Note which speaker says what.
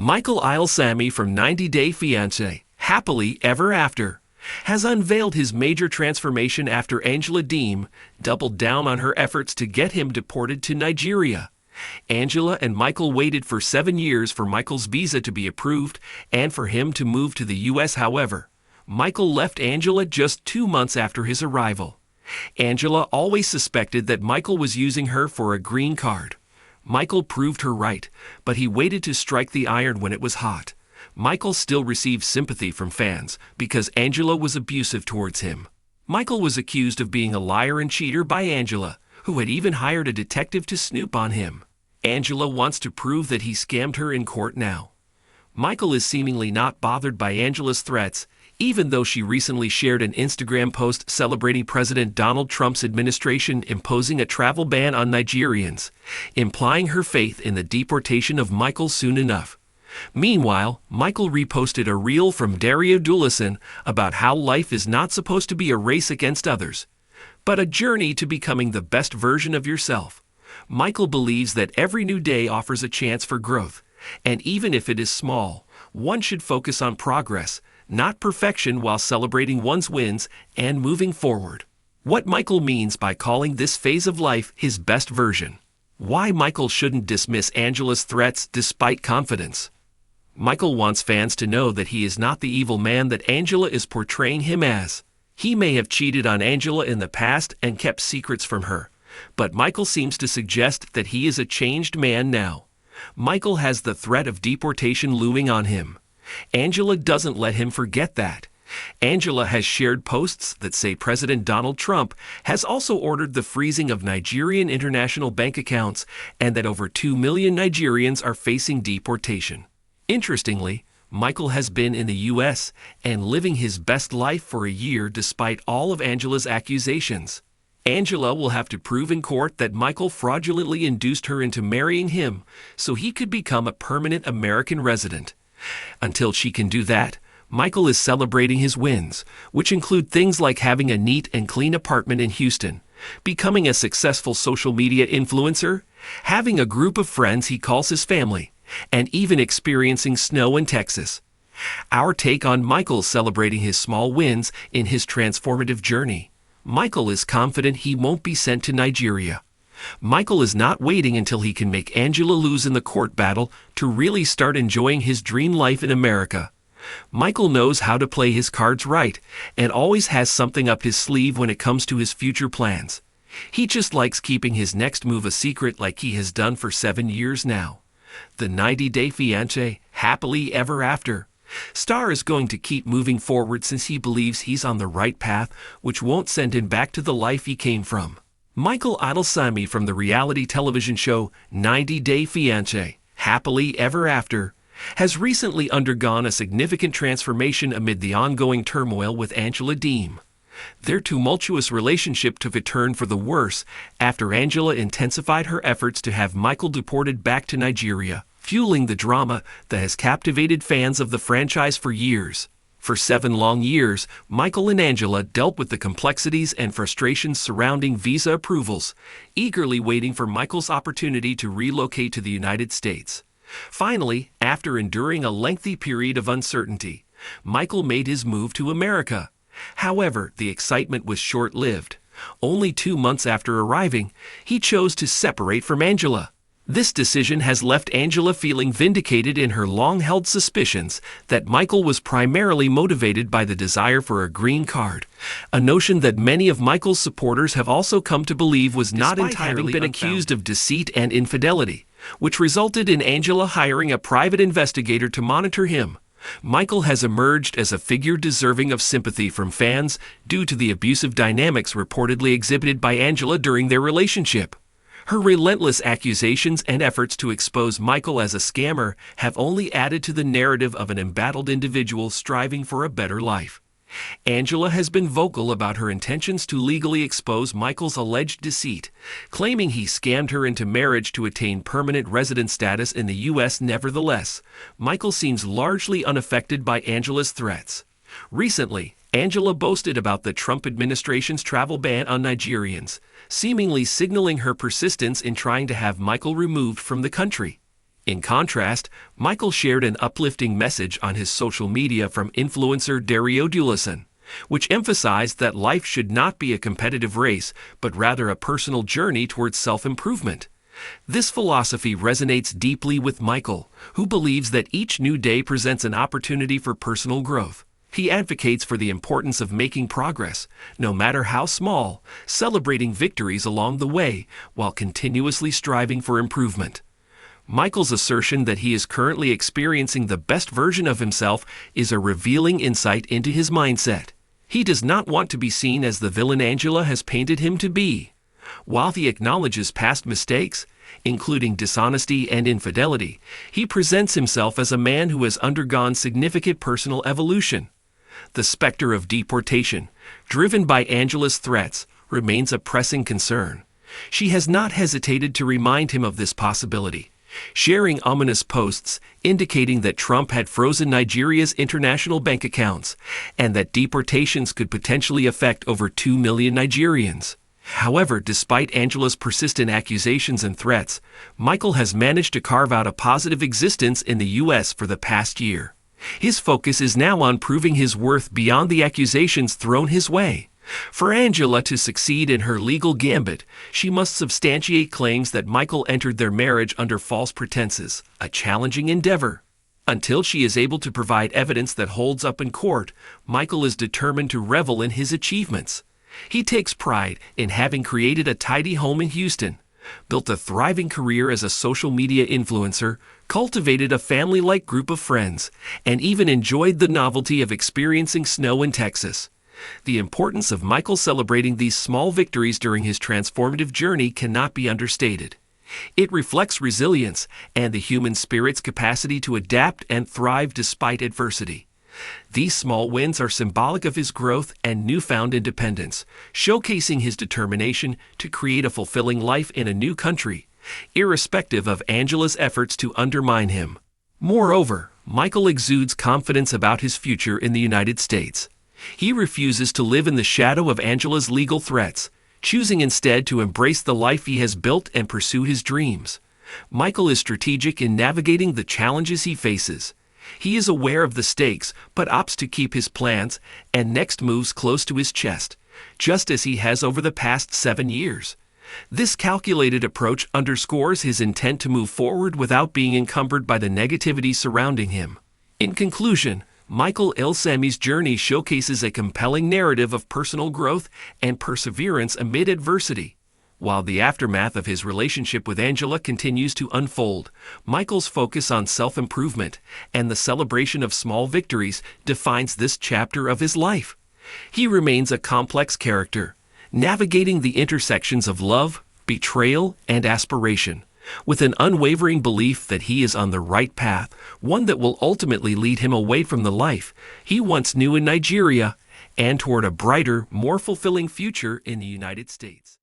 Speaker 1: Ilesanmi from 90 Day Fiancé, Happily Ever After, has unveiled his major transformation after Deem doubled down on her efforts to get him deported to Nigeria. Angela and Michael waited for 7 years for Michael's visa to be approved and for him to move to the U.S. However, Michael left Angela just 2 months after his arrival. Angela always suspected that Michael was using her for a green card. Michael proved her right, but he waited to strike the iron when it was hot. Michael still received sympathy from fans because Angela was abusive towards him. Michael was accused of being a liar and cheater by Angela, who had even hired a detective to snoop on him. Angela wants to prove that he scammed her in court now. Michael is seemingly not bothered by Angela's threats, even though she recently shared an Instagram post celebrating President Donald Trump's administration imposing a travel ban on Nigerians, implying her faith in the deportation of Michael soon enough. Meanwhile, Michael reposted a reel from Deportation about how life is not supposed to be a race against others, but a journey to becoming the best version of yourself. Michael believes that every new day offers a chance for growth, and even if it is small, one should focus on progress, not perfection, while celebrating one's wins and moving forward. What Michael means by calling this phase of life his best version. Why Michael shouldn't dismiss Angela's threats despite confidence. Michael wants fans to know that he is not the evil man that Angela is portraying him as. He may have cheated on Angela in the past and kept secrets from her, but Michael seems to suggest that he is a changed man now. Michael has the threat of deportation looming on him. Angela doesn't let him forget that. Angela has shared posts that say President Donald Trump has also ordered the freezing of Nigerian international bank accounts and that over 2 million Nigerians are facing deportation. Interestingly, Michael has been in the U.S. and living his best life for a year despite all of Angela's accusations. Angela will have to prove in court that Michael fraudulently induced her into marrying him so he could become a permanent American resident. Until she can do that, Michael is celebrating his wins, which include things like having a neat and clean apartment in Houston, becoming a successful social media influencer, having a group of friends he calls his family, and even experiencing snow in Texas. Our take on Michael celebrating his small wins in his transformative journey. Michael is confident he won't be sent to Nigeria. Michael is not waiting until he can make Angela lose in the court battle to really start enjoying his dream life in America. Michael knows how to play his cards right and always has something up his sleeve when it comes to his future plans. He just likes keeping his next move a secret like he has done for 7 years now. The 90 Day Fiancé, Happily Ever After. Star is going to keep moving forward since he believes he's on the right path, which won't send him back to the life he came from. Ilesanmi from the reality television show 90 Day Fiancé, Happily Ever After, has recently undergone a significant transformation amid the ongoing turmoil with Deem. Their tumultuous relationship took a turn for the worse after Angela intensified her efforts to have Michael deported back to Nigeria, fueling the drama that has captivated fans of the franchise for years. For 7 long years, Michael and Angela dealt with the complexities and frustrations surrounding visa approvals, eagerly waiting for Michael's opportunity to relocate to the United States. Finally, after enduring a lengthy period of uncertainty, Michael made his move to America. However, the excitement was short-lived. Only 2 months after arriving, he chose to separate from Angela. This decision has left Angela feeling vindicated in her long-held suspicions that Michael was primarily motivated by the desire for a green card, a notion that many of Michael's supporters have also come to believe was not entirely unfounded. Having been accused of deceit and infidelity, which resulted in Angela hiring a private investigator to monitor him. Michael has emerged as a figure deserving of sympathy from fans due to the abusive dynamics reportedly exhibited by Angela during their relationship. Her relentless accusations and efforts to expose Michael as a scammer have only added to the narrative of an embattled individual striving for a better life. Angela has been vocal about her intentions to legally expose Michael's alleged deceit, claiming he scammed her into marriage to attain permanent resident status in the U.S. Nevertheless, Michael seems largely unaffected by Angela's threats. Recently, Angela boasted about the Trump administration's travel ban on Nigerians, seemingly signaling her persistence in trying to have Michael removed from the country. In contrast, Michael shared an uplifting message on his social media from influencer Deportation, which emphasized that life should not be a competitive race, but rather a personal journey towards self-improvement. This philosophy resonates deeply with Michael, who believes that each new day presents an opportunity for personal growth. He advocates for the importance of making progress, no matter how small, celebrating victories along the way, while continuously striving for improvement. Michael's assertion that he is currently experiencing the best version of himself is a revealing insight into his mindset. He does not want to be seen as the villain Angela has painted him to be. While he acknowledges past mistakes, including dishonesty and infidelity, he presents himself as a man who has undergone significant personal evolution. The specter of deportation, driven by Angela's threats, remains a pressing concern. She has not hesitated to remind him of this possibility, sharing ominous posts indicating that Trump had frozen Nigeria's international bank accounts and that deportations could potentially affect over 2 million Nigerians. However, despite Angela's persistent accusations and threats, Michael has managed to carve out a positive existence in the U.S. for the past year. His focus is now on proving his worth beyond the accusations thrown his way. For Angela to succeed in her legal gambit, she must substantiate claims that Michael entered their marriage under false pretenses, a challenging endeavor. Until she is able to provide evidence that holds up in court, Michael is determined to revel in his achievements. He takes pride in having created a tidy home in Houston, built a thriving career as a social media influencer, cultivated a family-like group of friends, and even enjoyed the novelty of experiencing snow in Texas. The importance of Michael celebrating these small victories during his transformative journey cannot be understated. It reflects resilience and the human spirit's capacity to adapt and thrive despite adversity. These small wins are symbolic of his growth and newfound independence, showcasing his determination to create a fulfilling life in a new country, irrespective of Angela's efforts to undermine him. Moreover, Michael exudes confidence about his future in the United States. He refuses to live in the shadow of Angela's legal threats, choosing instead to embrace the life he has built and pursue his dreams. Michael is strategic in navigating the challenges he faces. He is aware of the stakes, but opts to keep his plans and next moves close to his chest, just as he has over the past 7 years. This calculated approach underscores his intent to move forward without being encumbered by the negativity surrounding him. In conclusion, Michael Ilesanmi's journey showcases a compelling narrative of personal growth and perseverance amid adversity. While the aftermath of his relationship with Angela continues to unfold, Michael's focus on self-improvement and the celebration of small victories defines this chapter of his life. He remains a complex character, navigating the intersections of love, betrayal, and aspiration, with an unwavering belief that he is on the right path, one that will ultimately lead him away from the life he once knew in Nigeria and toward a brighter, more fulfilling future in the United States.